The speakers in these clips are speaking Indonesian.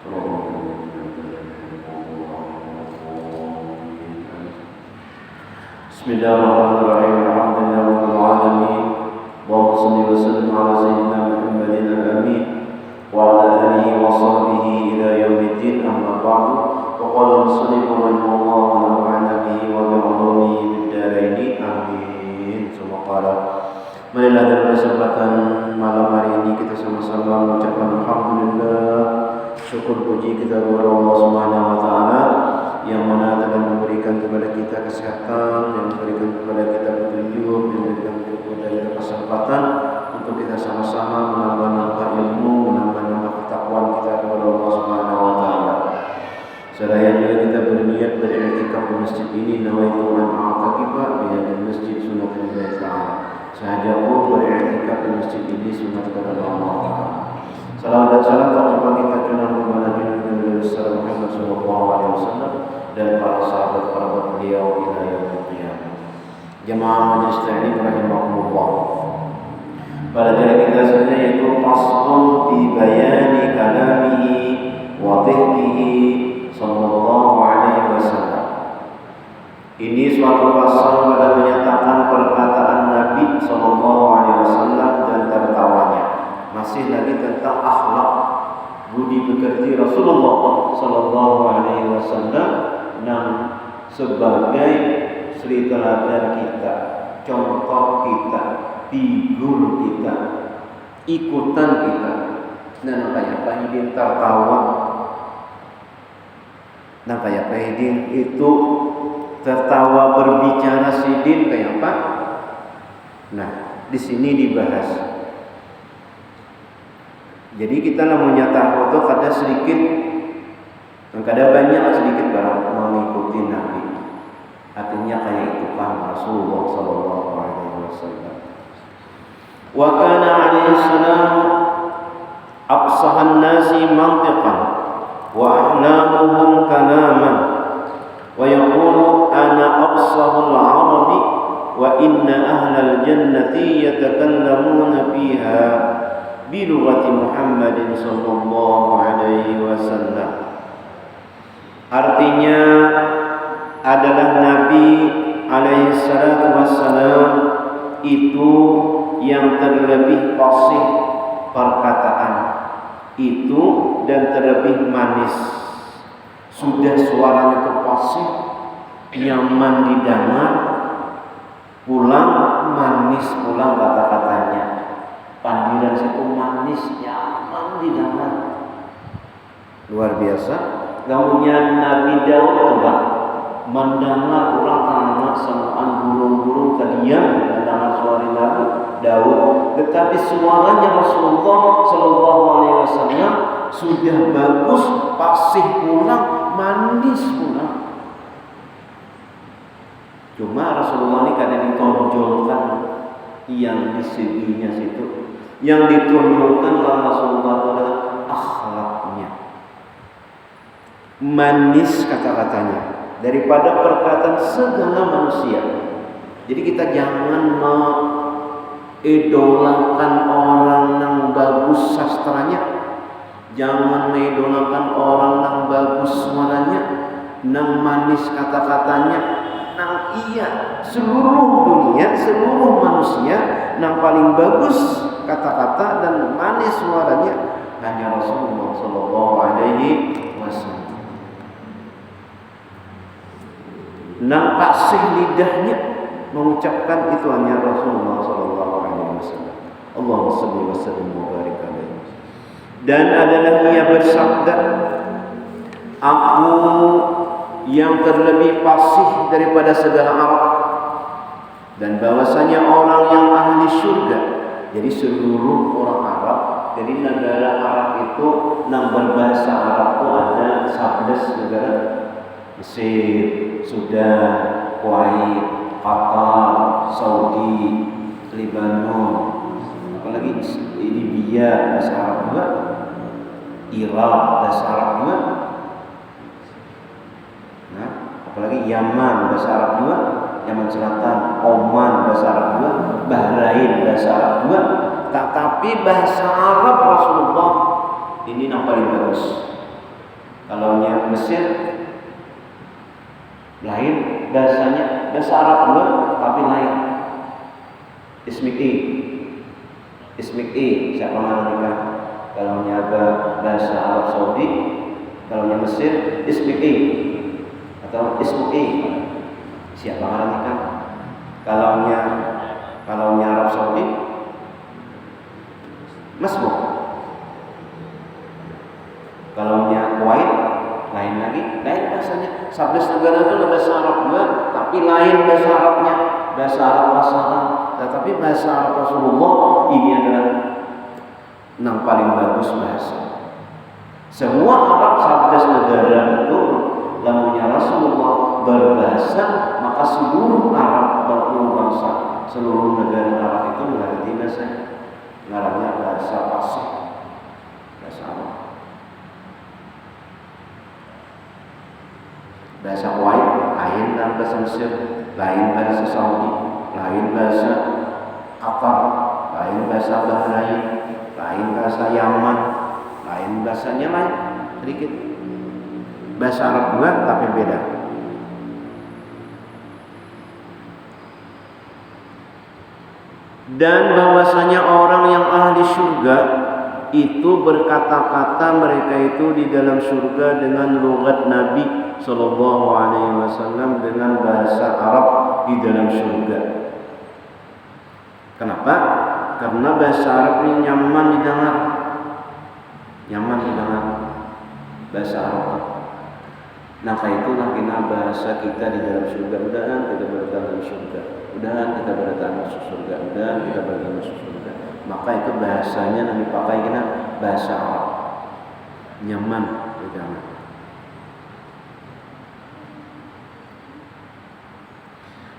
Bismillahirrahmanirrahim. Alhamdulillahirabbil alamin. Wa sallallahu wa sallam ala sayyidina Muhammadin al-amin wa ala alihi wa sahbihi ila yaumiddin, amma ba'du. Wa qala al-musannif rahimahullah wa nafa'ana bihi wa bi 'ulumihi fid dharain. Amin. Subhanallah. Marilah dalam kesempatan malam hari ini kita sama-sama mengucapkan alhamdulillah, syukur puji kita kepada Allah Subhanahu wa taala yang mana telah memberikan kepada kita kesehatan, yang memberikan kepada kita petunjuk, yang memberikan kepada kita kesempatan untuk kita sama-sama menambah-nambah ilmu, menambah-nambah ketakwaan kita kepada Allah Subhanahu wa taala. Seraya juga kita berniat beriktikaf di masjid ini, nawaitu an a'takifa bi hadhihi masjid sunnatul ta'ala. Sahaja aku beriktikaf di masjid ini sunat kepada Allah Taala. Salam dan salam kepada kita junjungan kepada Nabi Muhammad sallallahu alaihi wasallam dan para sahabat beliau ila yaumil qiyamah. Jemaah majelis taklim rahimakumullah. Pada hari kita saja yaitu faslun bi bayani kalamihi wa dhikrihi sallallahu alaihi wasallam. Ini suatu pasal pada menyatakan perkataan Nabi sallallahu alaihi wasallam dan tertawanya. Masih lagi tentang akhlak budi pekerti Rasulullah sallallahu alaihi wasallam yang sebagai suri teladan kita, contoh kita, figur kita, ikutan kita. Nah, kayak Pak Hidin tertawa, nah kayak Pak Hidin itu tertawa berbicara sidin kayak apa? Nah, di sini dibahas. Jadi kita namanya foto kada sedikit, kada banyak, sedikit barang mengikuti Nabi. Artinya kayak itu paham Rasulullah sallallahu alaihi wasallam. Wa kana alaihi salam aqsahan nasi mantiqan wa ahlamuhum kalaman. Wa yaqulu ana aqsahul arabi wa inna ahlal jannati yatakallamuna fiha bi lughati Muhammadin sallallahu alaihi wasallam. Artinya adalah Nabi alaihi salatu wassalam itu yang terlebih fasih perkataan itu dan terlebih manis. Sudah suaranya itu fasih, nyaman didengar, pulang manis pulang kata-katanya. Panggilan situ manis, nyaman didengar. Luar biasa. Gamunya Nabi Daud juga mendengar ulang anak semuaan burung-burung terdiam mendengar suara Nabi Daud. Tetapi suaranya Rasulullah sallallahu alaihi wasallam sudah bagus, fasih pulang, manis pulang. Cuma Rasulullah ini kadang ditonjolkan yang di seginya situ. Yang ditonjolkan oleh Rasulullah itu adalah akhlaknya, manis kata-katanya daripada perkataan segala manusia. Jadi kita jangan mengidolakan orang yang bagus sastranya, jangan mengidolakan orang yang bagus suaranya, yang manis kata-katanya. Nah iya, seluruh dunia, seluruh manusia yang paling bagus kata-kata dan manis suaranya hanya Rasulullah sallallahu alaihi wasallam. Nang fasih lidahnya mengucapkan itu hanya Rasulullah sallallahu alaihi wasallam. Allahumma shalli wa sallim wa barik alaihi. Dan adalah ia bersabda, aku yang terlebih fasih daripada segala Arab, dan bahwasanya orang yang ahli surga. Jadi seluruh orang Arab, jadi negara Arab itu yang berbahasa Arab itu ada 11 negara: Mesir, Sudan, Kuwait, Qatar, Saudi, Lebanon, apalagi Libya bahasa Arab juga, Irak bahasa Arab juga, nah, apalagi Yaman bahasa Arab juga, Yaman Selatan, Oman bahasa Arab juga, Bahrain bahasa Arab juga. Tetapi bahasa Arab Rasulullah ini yang paling bagus. Kalau nya Mesir lain bahasanya, bahasa Arab juga tapi lain. Ismik siapa namanya? Kalau nya bahasa Arab Saudi, kalau nya Mesir Ismik atau Ismuk siapa namanya? Kalau nya Arab Saudi Masmuk. Kalau nya Kuwait lain lagi, lain bahasanya. 11 negara itu bahasa Arab juga, tapi lain bahasa Arabnya, bahasa Arab pasaran. Tetapi bahasa Arab Rasulullah ini adalah yang paling bagus bahasa. Semua Arab 11 negara itu lamunya Rasulullah berbahasa, maka seluruh Arab berbangsa, seluruh negara Arab itu mengerti bahasanya. Ngarannya bahasa fasih, bahasa Arab. Bahasa Kuwait lain dan bahasa Mesir, lain bahasa Saudi, lain bahasa Qatar, lain bahasa Bahrain, lain bahasa Yaman, lain bahasanya lain sedikit. Bahasa Arab juga tapi beda. Dan bahwasanya orang yang ahli surga itu berkata-kata mereka itu di dalam surga dengan logat Nabi Sallallahu Alaihi Wasallam, dengan bahasa Arab di dalam surga. Kenapa? Karena bahasa Arab ini nyaman didengar, bahasa Arab. Nah, itulah kena bahasa kita di dalam surga. Mudah-mudahan kita berada dalam surga. Mudah-mudahan kita berada masuk surga. Mudah-mudahan kita berada masuk surga. Maka itu bahasanya yang dipakai kena bahasa Arab. Nyaman didengar.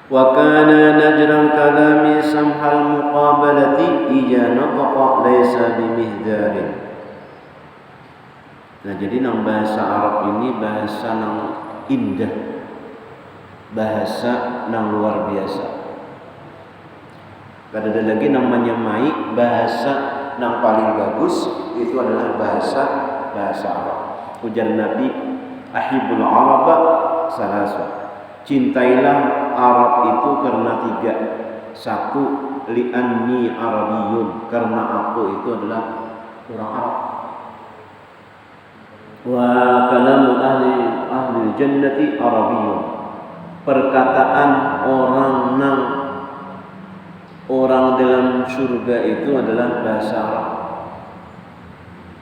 Wa kana najral kalami samhal muqabalati ijana taqa laysa bimihdarin. Nah, jadi nang bahasa Arab ini bahasa nang indah, bahasa nang luar biasa. Ada lagi namanya mai, bahasa nang paling bagus itu adalah bahasa Arab. Ujar Nabi, ahibul Araba salasa. Cintailah Arab itu karena 3. 1, li'anni Arabiyun, karena aku itu adalah orang Arab. Wa kalamu ahli jannati Arabiyyun, perkataan orang dalam surga itu adalah bahasa Arab.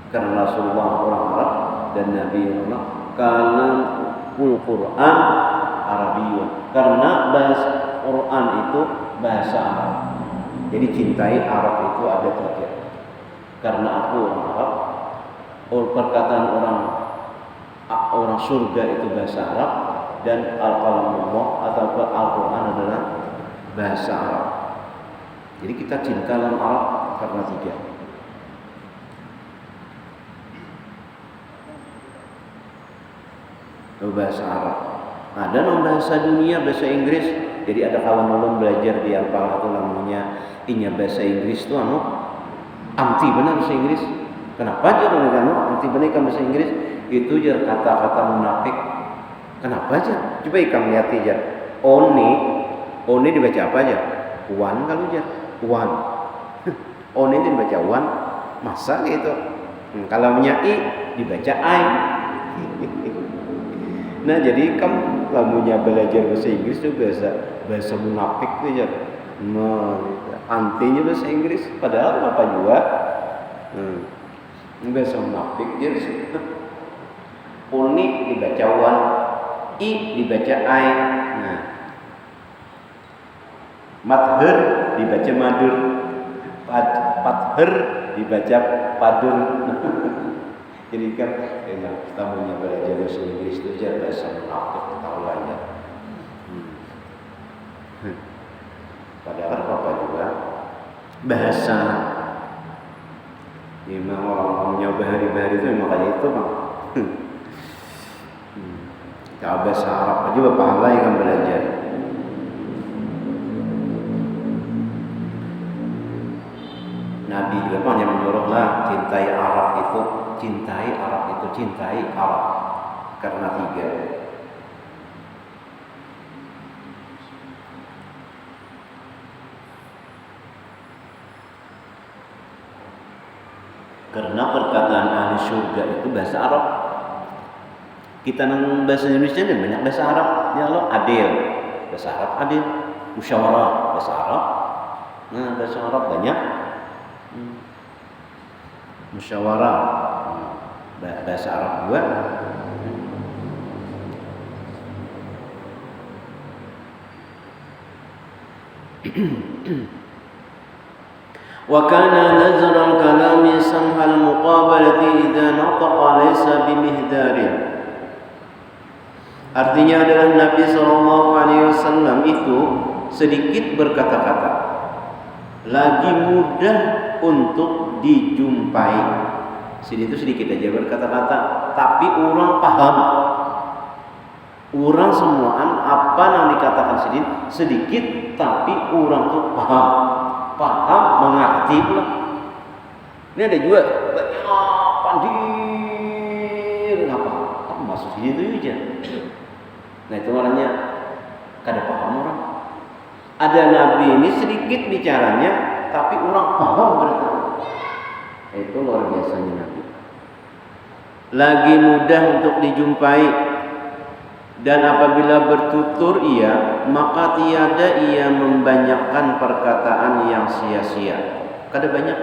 Karena Rasulullah orang Arab dan Nabi Allah, kalamul Quran Arabiyyun, karena bahasa Quran itu bahasa Arab. Jadi cintai Arab itu ada 3. Karena aku orang Arab, perkataan orang surga itu bahasa Arab, dan al-kalamullah atau Al-Quran adalah bahasa Arab. Jadi kita cinta dalam Arab karena 3. Itu bahasa Arab. Nah, dan bahasa dunia bahasa Inggris. Jadi ada kawan ulun belajar di Alpala itu namanya inya bahasa Inggris itu anti benar bahasa Inggris. Kenapa aja anti benar kan bahasa Inggris? Itu aja kata-kata munafik. Kenapa aja? Coba ikan lihat aja. One dibaca apa aja? One kalau aja. One. One ini dibaca one. Masa gitu? Kalau i dibaca I. Nah, jadi kamu lamunya belajar bahasa Inggris itu bahasa munafik tuh ya. Nah, antinya bahasa Inggris padahal apa juga? Bahasa munafik jadi uni dibaca wan, i dibaca I. Nah, madher dibaca madur, padher dibaca padur. Jadi kan kita punya belajar bahasa Inggris itu aja bahasa munafik, tahu aja. Padahal apa juga bahasa. Memang orang nyoba hari-hari itu memang kayak itu bang. Kalau bahasa Arab aja pahala yang belajar. Nabi juga hanya menyuruhlah cintai Arab itu cintai Arab. karena 3. Karena perkataan ahli surga itu bahasa Arab. Kita nang bahasa Indonesia ini banyak bahasa Arab. Ya Allah, adil, bahasa Arab adil. Musyawarah, bahasa Arab. Nah, bahasa Arab banyak. Musyawarah, bahasa Arab juga. وكان نزر الكلام سمح المقابلة إذا نطق ليس بمهدار. Artinya adalah Nabi SAW itu sedikit berkata-kata, lagi mudah untuk dijumpai. Sini itu sedikit aja berkata-kata, tapi orang paham. Orang semuaan apa yang dikatakan sedikit, tapi orang tuh paham, mengerti pula. Ini ada juga banyak pandir apa maksud itu aja. Nah itu orangnya kada paham orang. Ada nabi ini sedikit bicaranya, tapi orang paham mereka. Itu luar biasanya nabi. Lagi mudah untuk dijumpai, dan apabila bertutur ia, maka tiada ia membanyakkan perkataan yang sia-sia. Kada banyak.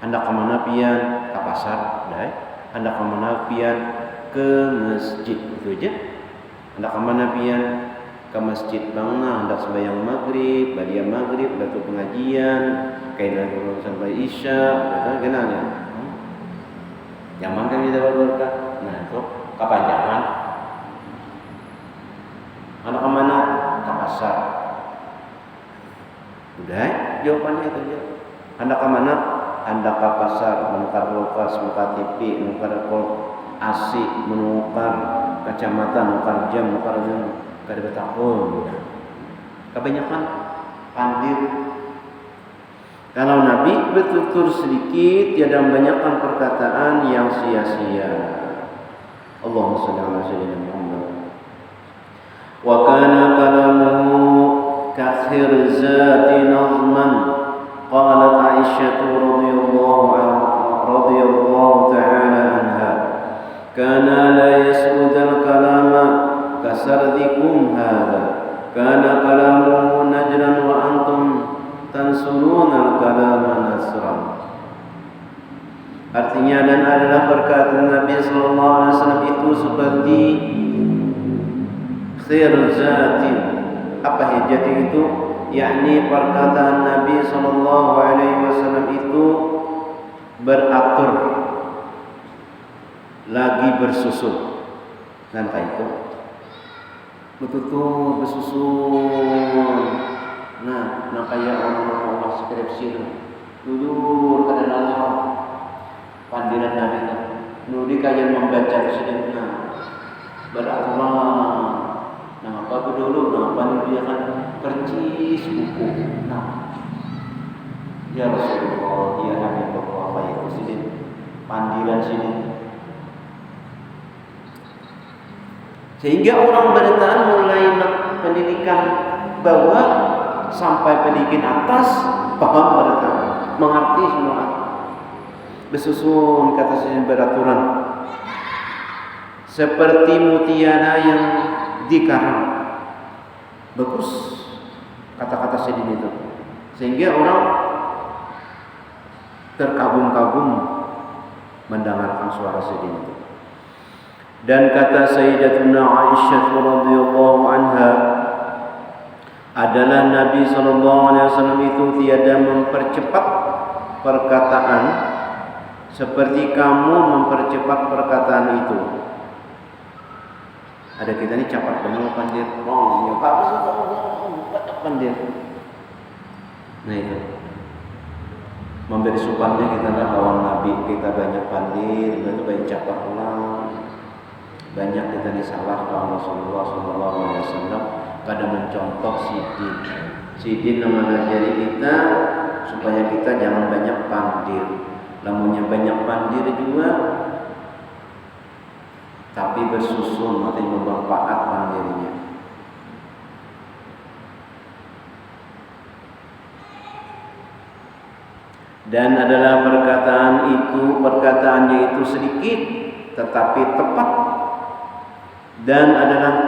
Hendak kemana pian? Ke pasar, dah. Hendak kemana pian? Ke masjid, itu aja. Hendak kemana pian? Ke masjid bangna, hendak sembahyang maghrib, badia maghrib, batu pengajian, kainan sampai isya, dan kenanya. Zaman kami dapat berkah. Nah itu kepanjangan. Hendak kemana? Ke pasar. Udah, jawabannya itu aja. Hendak kemana? Hendak ke pasar, menukar kulkas, menukar TV, menukar AC, menukar kacamata, menukar jam, menukar kada betakun. Kebanyakan pandir. Kalau Nabi bertutur sedikit, tiada membanyakkan perkataan yang sia-sia. Allahumma shalli ala sayyidina Muhammad. Wa kana kalamuhu kahirzati nazman. Qalat Aisyah radhiyallahu ta'ala anha, kana la yas'ud al-kalama kasardikum hadha, kana kalamuhu najran wa antum tansurun al-kalama nasran. Artinya, dan adalah perkataan Nabi sallallahu alaihi wasallam itu seperti khirzatin. Apa hijati itu? Yakni perkataan Nabi sallallahu alaihi wasallam itu beratur, lagi bersusun. Dan kayak itu betul bersusun. Nah kayak orang skripsi dulu kadang-kadang pandiran Nabi itu nudi kayak membaca sedikit beraturan. Nah apa itu dulu? Nah apa dia kan percis buku. Nah ya Rasulullah, ya Nabi Allah, apa itu sini pandiran sini. Sehingga orang bertahan mulai pendidikan bawah sampai pendidikan atas paham bertahan, mengerti semua. Bersusun kata sini beraturan. Seperti mutiara yang dikarang. Bagus kata-kata sedih itu, sehingga orang terkagum-kagum mendengarkan suara sedih itu. Dan kata Sayyidatuna Aisyah radhiyallahu anha adalah Nabi sallallahu alaihi wasallam itu tiada mempercepat perkataan seperti kamu mempercepat perkataan itu. Ada kita ni cepat benar pandir. Oh, cepat pandir. Nah itu. Memberi sumpahnya kita dah lawan Nabi, kita banyak pandir, itu banyak cepat ulang. Banyak kita disalah kalau Rasulullah sallallahu alaihi wasallam pada mencontoh sidin. Sidin yang mengajari kita supaya kita jangan banyak pandir. Lamunnya banyak pandir juga tapi bersusun, artinya memanfaatkan dirinya. Dan adalah perkataannya itu sedikit tetapi tepat, dan adalah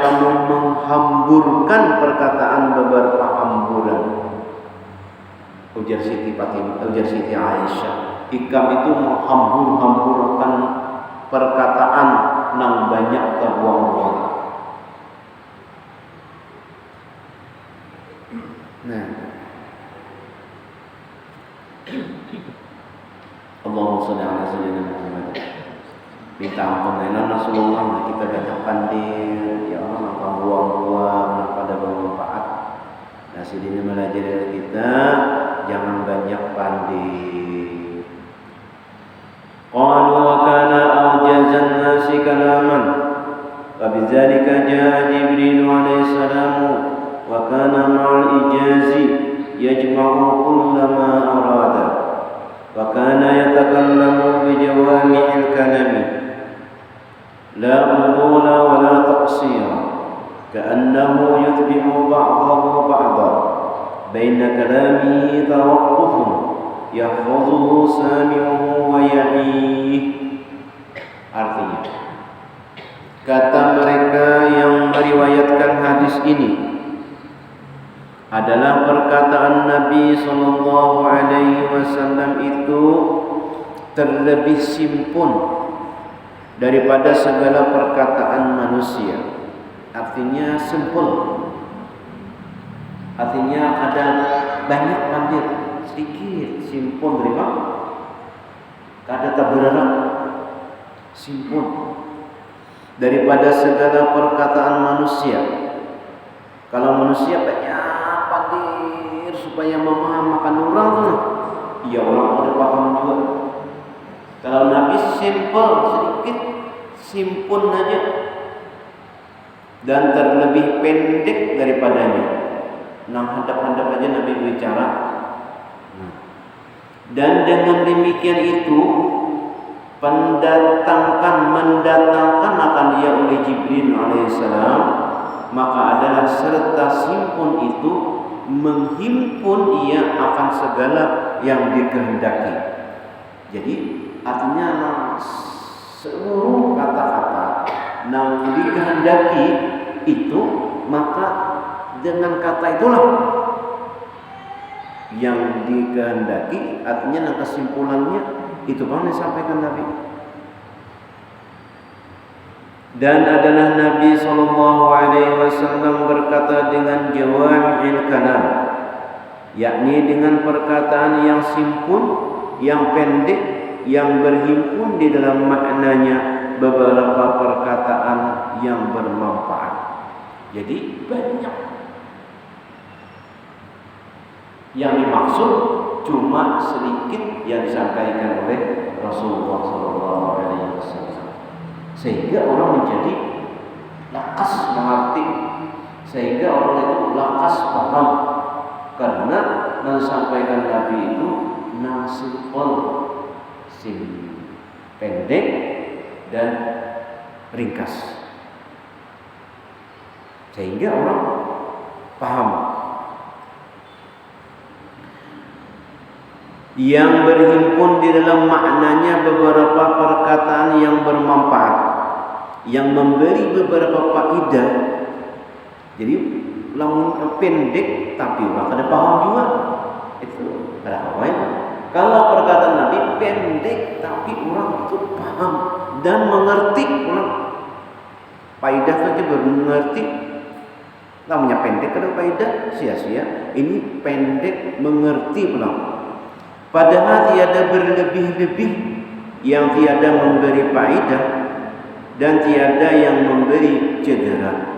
kamu menghamburkan perkataan beberapa hamburan. Ujar Siti Aisyah, ikam itu menghambur-hamburkan perkataan nang banyak terbuang-buang. Nah, Allahumma sholli ala sayyidina Muhammad. Minta ampun ya Rasulullah, kita banyak pandil, ya Allah, maka buang-buang pada bermanfaat. Nah, sidini melajari kita jangan banyak pandil. Qalu wa kana awjazan nasi kalaman, wa bidzalika jaa Jibril alaihi salam wa kana ma'al ijazi yajma'u kullama arada. وكان يتكلم بجوامع الكلم لا أطول ولا تقصير كأنه يتبع بعضه بعضا بين كلامه توقف يحفظه سامعه ويعيه. Artinya, kata mereka yang meriwayatkan hadis ini adalah perkataan Nabi sallallahu alaihi wasallam itu terlebih simpun daripada segala perkataan manusia. Artinya simple. Artinya ada banyak pandil, sedikit simpun daripada kada taberak, simpun daripada segala perkataan manusia. Kalau manusia banyak supaya memahamkan orang tuh, ya orang ada paham juga. Kalau Nabi simple, sedikit, simpun aja, dan terlebih pendek daripadanya. Nang hadap-hadap aja Nabi bicara. Dan dengan demikian itu mendatangkan akan dia oleh Jibril alaihissalam, maka adalah serta simpun itu menghimpun ia akan segala yang dikehendaki. Jadi artinya seluruh kata-kata yang dikehendaki itu, maka dengan kata itulah yang dikehendaki, artinya kesimpulannya itu pun disampaikan Nabi. Dan adalah Nabi SAW berkata dengan jawami'il kalam, yakni dengan perkataan yang simpun, yang pendek, yang berhimpun di dalam maknanya beberapa perkataan yang bermanfaat. Jadi banyak yang dimaksud, cuma sedikit yang disampaikan oleh Rasulullah SAW. Sehingga orang menjadi lakas mengerti, sehingga orang itu lakas paham, karena yang disampaikan Nabi itu simple, pendek dan ringkas, sehingga orang paham. Yang berhimpun di dalam maknanya beberapa perkataan yang bermanfaat, yang memberi beberapa faedah. Jadi lamun pendek tapi orang ada paham juga, itu ada apa? Kalau perkataan Nabi pendek tapi orang itu paham dan mengerti, orang faedah saja mengerti. Namanya pendek kalau faedah sia-sia. Ini pendek mengerti pulang. Padahal tiada berlebih-lebih, yang tiada memberi faedah dan tiada yang memberi cedera.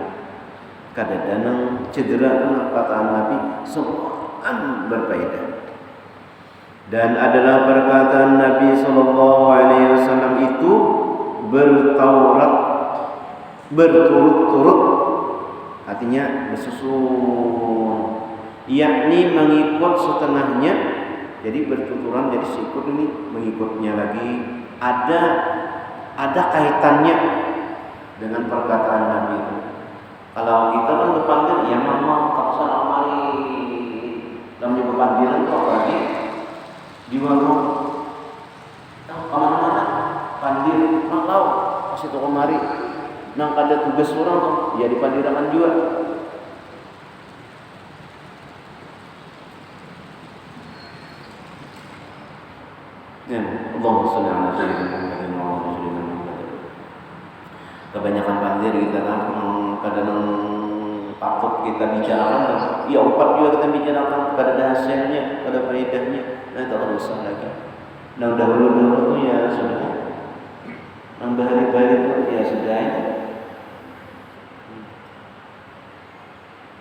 Kadang-kadang cedera perkataan Nabi semuanya berfaedah. Dan adalah perkataan Nabi SAW itu bertaurat, berturut-turut, artinya bersusun, yakni mengikut setengahnya. Jadi bertuturan, jadi sikut ini mengikutnya lagi, ada kaitannya dengan perkataan Nabi itu. Kalau kita kan berpanggil ya mama kapsa mari dalam berpanggilan tuh apalagi di warung kemana-mana panggil nang lau kasih toko mari nang ada tugas orang tuh ya dipandirakan juga. Ya, Allahumma sholli ala sayyidina Muhammadin wa ala ali Muhammad. Kebanyakan pandir kita kan kadang patut kita bicarakan, ya opat juga kita bicarakan, pada hasilnya, pada faedahnya, nah tak usah lagi. Nah dahulu tu ya sudah, yang bahari-bahari itu ya sudah.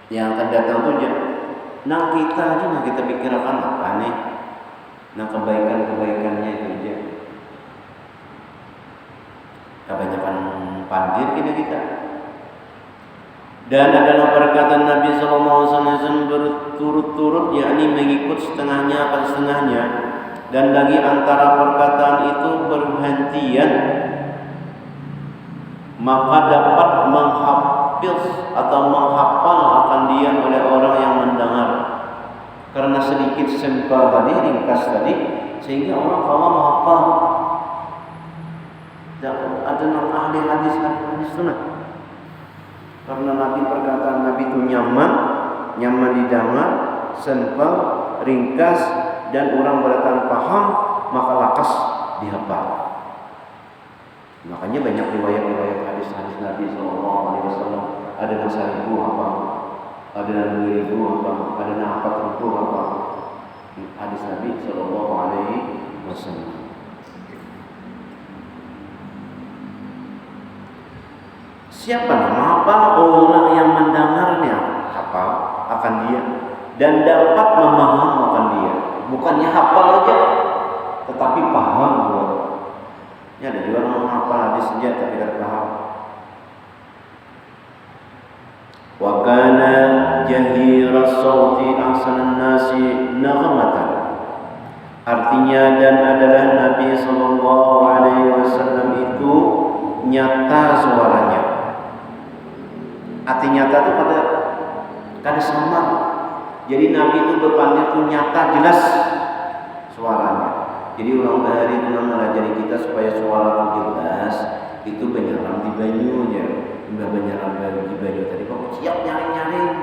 Yang akan datang tu je, nah kita aja, nah kita pikirkan apa nih, nah kebaikan-kebaikannya itu aja. Kebanyakan pandir kita. Dan adalah perkataan Nabi SAW berturut-turut, yakni mengikut setengahnya akan setengahnya. Dan lagi antara perkataan itu berhentian, maka dapat menghafal atau menghafal akan dia oleh orang yang mendengar. Karena sedikit sempal tadi, ringkas tadi, sehingga orang awam menghafal. Ada ahli hadis sunnah. Karena Nabi perkataan Nabi itu nyaman didengar, simpel, ringkas, dan orang berdatang paham, maka lakas dihafal. Makanya banyak riwayat-riwayat hadis-hadis Nabi SAW. Ada yang 1.000 apa, ada yang 2.000 apa, ada yang 4.000 apa. Hadis Nabi SAW. Siapa nama hafal? Orang yang mendengarnya hafal akan dia dan dapat memaham akan dia. Bukannya hafal aja, tetapi paham juga. Ya ada juga orang hafal hadis saja tapi tidak paham. Wa kana jahira sauti ahsanan nasi naghmatan. Artinya dan adalah Nabi SAW itu nyata suaranya. Arti nyata itu kada samar. Jadi Nabi itu berpanggil itu nyata, jelas suaranya. Jadi orang dari itu mengajari kita supaya suara itu jelas, itu banyakan di banyunya. Enggak banyakan di banyu tadi kok siap nyaring-nyaring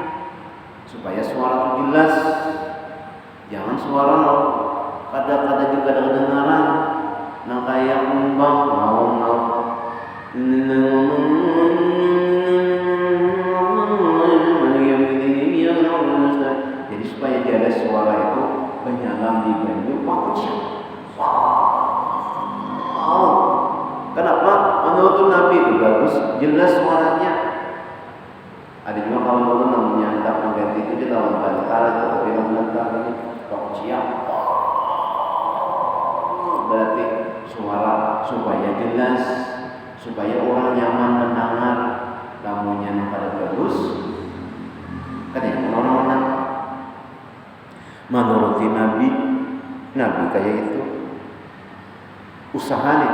supaya suara itu jelas. Jangan suara kada juga ada kedengaran. Nah kayak umbang mau jadi supaya jaga suara itu menyalam di banyu pakcik. Wow. Kenapa? Menurut Nabi itu bagus, jelas suaranya. Ada juga kawan-kawan namanya hendak mengganti itu dia lawan bantal atau film bantal ini pakcik. Berarti suara supaya jelas, supaya orang nyaman mendengar. Lamunnya pada bagus, kan yang orang menang. Menurut Nabi kayak itu usahanya.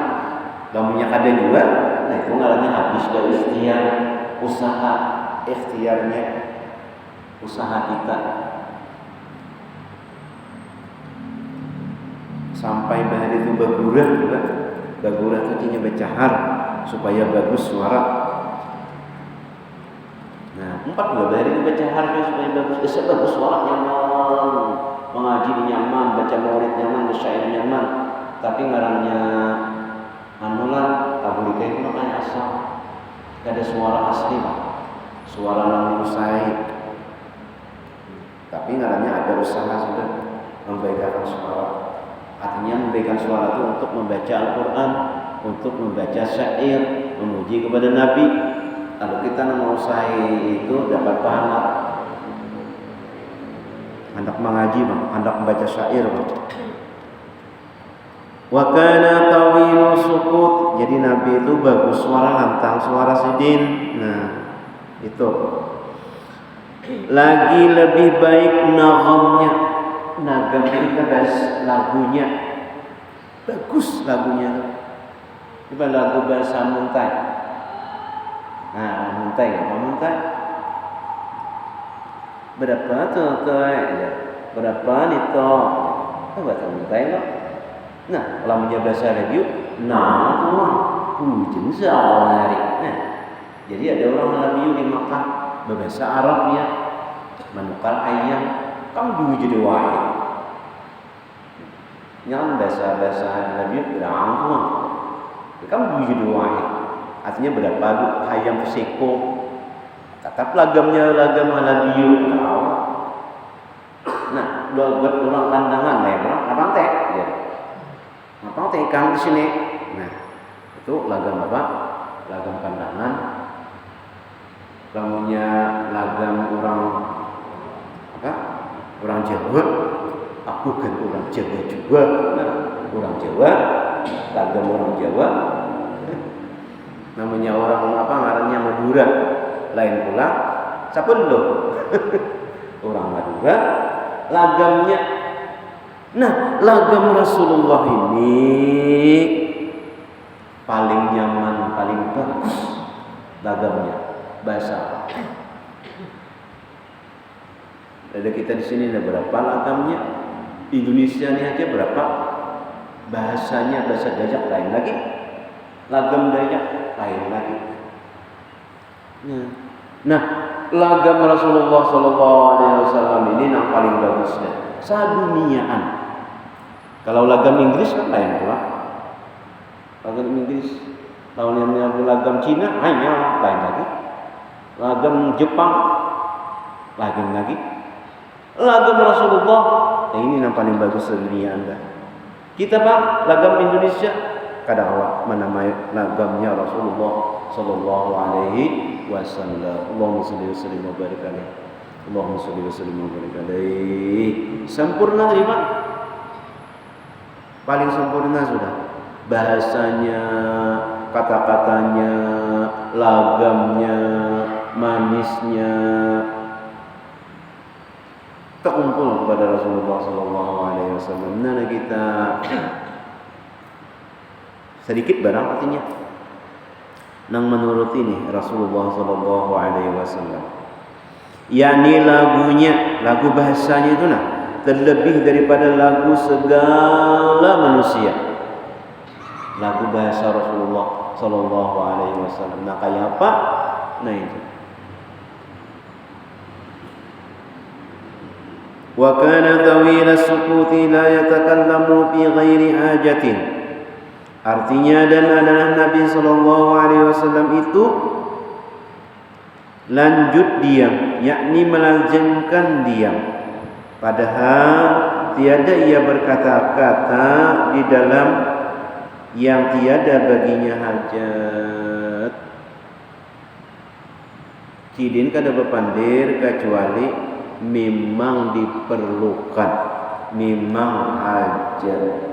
Lamunnya kada juga, nah itu ngarannya habis dari ikhtiar, usaha ikhtiarnya, usaha kita. Sampai bahari itu bagurah juga. Bagurah itu artinya bercahar supaya bagus suara. Nah, 4 juga bahari itu bercahar supaya bagus. Bagus suara nyaman, mengaji nyaman, baca maulid nyaman, bersyair nyaman. Tapi ngarannya anulan tabulika itu makanya asal. Ada suara asli, suara yang usai. Tapi ngarannya ada usaha sudah membaikkan suara. Artinya memberikan suara itu untuk membaca Al-Quran, untuk membaca syair, memuji kepada Nabi. Kalau kita mau usaha itu dapat pahala. Hendak mengaji, hendak membaca syair. Wa kana tawilu sukut. Jadi Nabi itu bagus suara lantang, suara sidin. Nah, itu. Lagi lebih baik naghamnya. Nagam itu bahas lagunya bagus lagunya. Coba lagu bahasa Muntai. Muntai apa Muntai? Berapa tuh ya? Berapa nih toh? Bahasa Muntai loh. Nah, kalau menjadi bahasa review, jenis awal hari. Nah, jadi ada orang review di Makkah berbahasa Arab ya, menukar ayam, kamu dulu jadi wahid. Yang bahasa review berangkuang, kamu dulu jadi wahid. Artinya berpadu ayam seko. Tetap lagamnya lagam review. Nah, buat orang pandangan lah ya, orang teh. Ya. Apa ikan di sini? Nah, itu lagam apa? Lagam pandangan. Lamunya lagam orang apa? Orang Jawa. Aku kan orang Jawa juga. Nah, orang Jawa, lagam orang Jawa. Namanya orang apa? Ngarannya Madura. Lain pula, siapa dulu? Orang Madura. Lagamnya. Nah, lagam Rasulullah ini paling nyaman, paling bagus lagamnya bahasa. Ada kita di sini ada berapa lagamnya? Indonesia ini aja berapa? Bahasanya bahasa Dayak lain lagi, lagam Dayak lain lagi. Nah, lagam Rasulullah SAW ini yang paling bagusnya saduniaan. Kalau lagam Inggris kan lain pula. Lagam Inggris, tahun yang lagam Cina hanya lain lagi. Lagam Jepang lain lagi. Lagam Rasulullah, ini yang paling bagus dunia Anda. Kita Pak, lagam Indonesia kadang awak menamai lagamnya Rasulullah sallallahu alaihi wasallam. Allahumma shalli wa sallim wa barik alaihi. Allahumma shalli wa sallim wa barik alaihi. Sempurna terima. Paling sempurna sudah. Bahasanya, kata-katanya, lagamnya, manisnya terkumpul kepada Rasulullah sallallahu alaihi wasallam. Nah, kita sedikit barang artinya nang menurut ini Rasulullah sallallahu alaihi wasallam. Yakni lagunya, lagu bahasanya itu terlebih daripada lagu segala manusia. Lagu bahasa Rasulullah sallallahu alaihi wasallam. Nah, kayak apa? Nah itu. Wa kana tawila sukuti la yatakallamu fi ghairi hajatin. Artinya dan adalah Nabi sallallahu alaihi wasallam itu lanjut diam, yakni melazimkan diam. Padahal tiada ia berkata-kata di dalam yang tiada baginya hajat. Cidin kada bepandir kecuali memang diperlukan, memang hajat.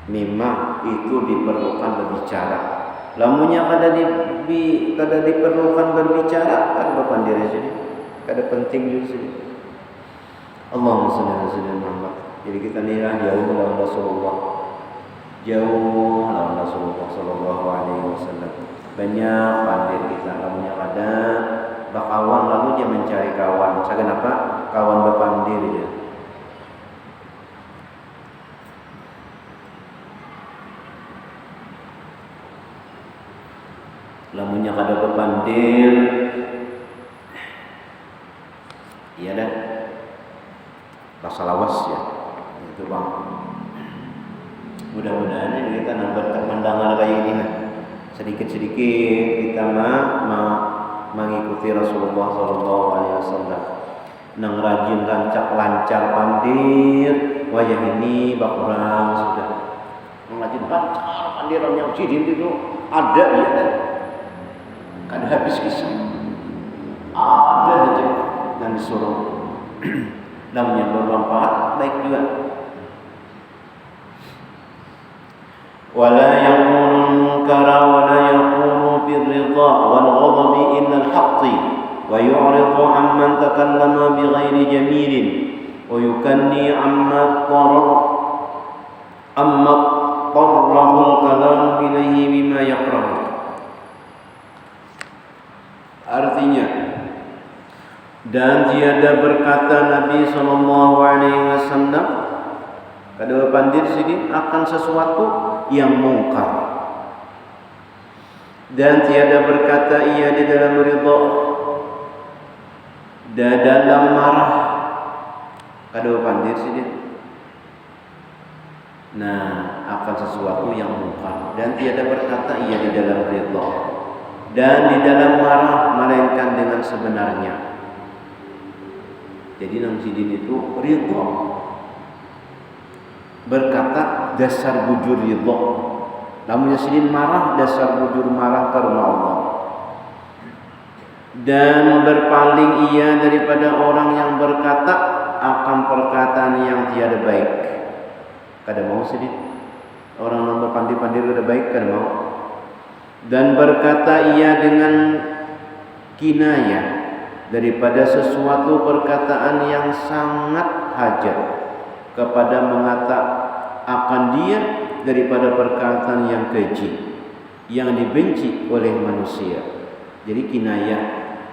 Memang itu diperlukan berbicara. Lamunnya kada diperlukan berbicara, kada bepandir sini. Kada penting juga sini. Allahumma shalli ala sayyidina Muhammad. Jadi kita nira jauh lawan Rasulullah. Jauh lawan Rasulullah sallallahu alaihi wasallam. Banyak pandir kita lamunnya kada bakawan lalu dia mencari kawan. Saken apa? Kawan bepandir dia. Lamunnya kada bepandir, iya dah. Rasa lawas ya. Itu Bang. Mudah-mudahan kita dapat mendengar kayak ini sedikit-sedikit kita mengikuti Rasulullah sallallahu alaihi wasallam. Nang rajin lancar pandir, wajah ini bakurang sudah. Nang rajin lancar pandir yang cidin itu ada ya kan. Kan habis kisah. Ada aja yang disuruh. Namanya bermanfaat baik juga. Wala yaqulu munkara wala yaqulu birridha wal ghadabi illa al-haqqi wa yu'ridu amman takallama bighairi jamilin wa yukanni amma qarrahu Dan tiada berkata Nabi SAW kada pandir sini akan sesuatu yang mungkar. Dan tiada berkata ia di dalam ridha dan dalam marah. Kada pandir sini. Nah, akan sesuatu yang mungkar. Dan tiada berkata ia di dalam ridha dan di dalam marah, melainkan dengan sebenarnya. Jadi nang sidin itu ridha, berkata dasar bujur ridha. Lamun sidin marah, dasar bujur marah karena Allah. Dan berpaling ia daripada orang yang berkata akan perkataan yang tiada baik. Kada mau sidin. Orang yang berpandi-pandi kada baik kada mau. Dan berkata ia dengan kinayah daripada sesuatu perkataan yang sangat hajat kepada mengata akan dia daripada perkataan yang keji yang dibenci oleh manusia. Jadi kinayah.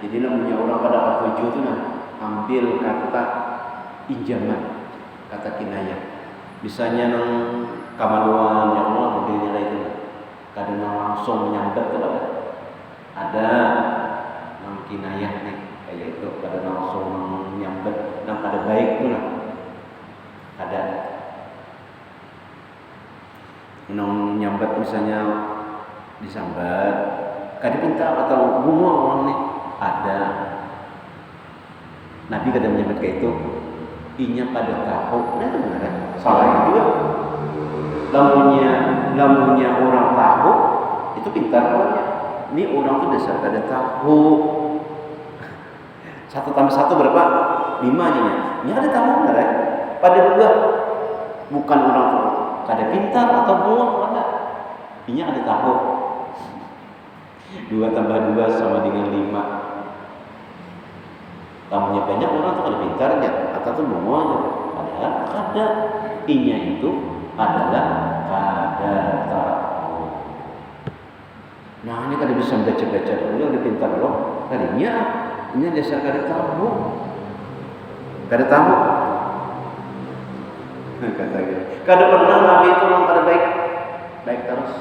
Jadi namanya orang pada ketujuh itu ambil kata injaman, kata kinayah. Misalnya nang kamaluan yang Allah modelnya itu kadang langsung menyambat kepada ada nang kinayah nih. Kayak itu pada langsung nyambet dan pada baik tu lah ada nyambet misalnya disambat kada pinta atau bunga orang nih ada Nabi kada menyambet kayak itu inya pada tahu. Nah itu benar kan? Salah juga lamunnya orang tahu itu pintar orangnya. Ini orang tuh dasar kada tahu. 1 tambah 1 berapa? 5 aja nya. Ini ada tahu enggak? Pada dua. Bukan orang tua. Kada pintar atau bohong ada. Ini ada tahu. 2 tambah 2 sama dengan 5. Tamunya banyak orang tuh kada pintarnya atau tuh bohong. Padahal kada. Inya itu adalah kada tahu. Nah ini kada bisa baca-baca dulu, ada pintar loh. Kalinya ini dasar kada tahu. Kada tahu. Kata gitu. Kada pernah Nabi itu orang kada baik. Baik terus.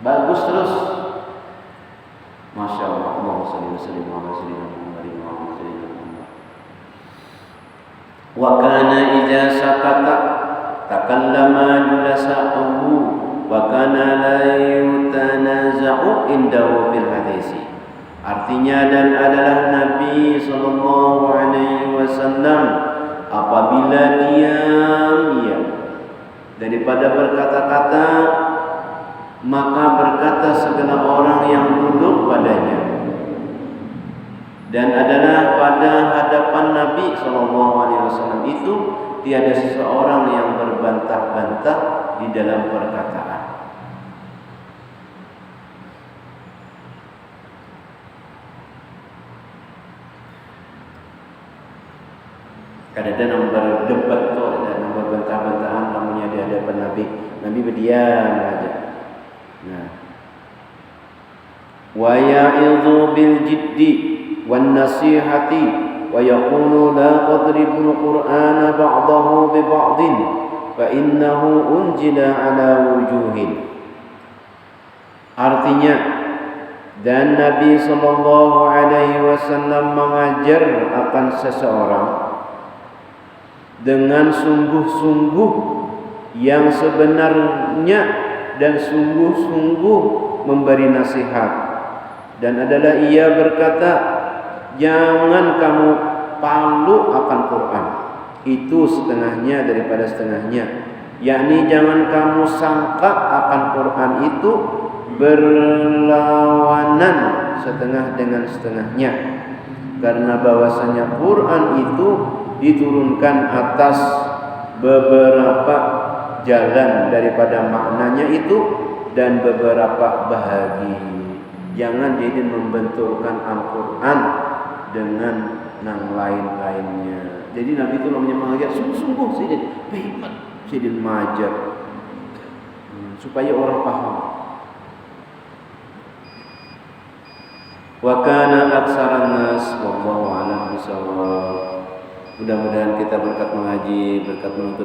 Bagus terus. Masya Allah. Allahumma shalli wa sallim ala sayyidina Muhammadin wa ala sayyidina Muhammad. Wa kana idza sakata takallama julasa'uhu wa kana la yutanaza'u indahu bil hadisi. Artinya dan adalah Nabi sallallahu alaihi wasallam apabila diam daripada berkata-kata maka berkata segala orang yang duduk padanya. Dan adalah pada hadapan Nabi sallallahu alaihi wasallam itu tiada seseorang yang berbantah-bantah di dalam perkataan. Kadang-kadang berdebat tuh, ada berbantah-bantahan namanya di hadapan Nabi. Nabi berdiam aja. Nah, wa ya'idhu bil jiddi wan nasihati wa yaqulu la tadribul qur'ana ba'dahu bi ba'din fa innahu unzila ala wujuhin. Artinya, dan Nabi sallallahu alaihi wasallam mengajar akan seseorang dengan sungguh-sungguh yang sebenarnya dan sungguh-sungguh memberi nasihat. Dan adalah ia berkata, jangan kamu palu akan Quran, itu setengahnya daripada setengahnya, yakni jangan kamu sangka akan Quran itu berlawanan setengah dengan setengahnya, karena bahwasanya Quran itu diturunkan atas beberapa jalan daripada maknanya itu dan beberapa bahagi. Jangan jadi membenturkan Al-Quran dengan yang lain-lainnya. Jadi Nabi itu namanya mengajar sungguh-sungguh sidin hebat, sidin mengajar supaya orang paham. wa kana aktsaran nas wallahu a'lam bishawab. Mudah-mudahan kita berkat mengaji, berkat menuntut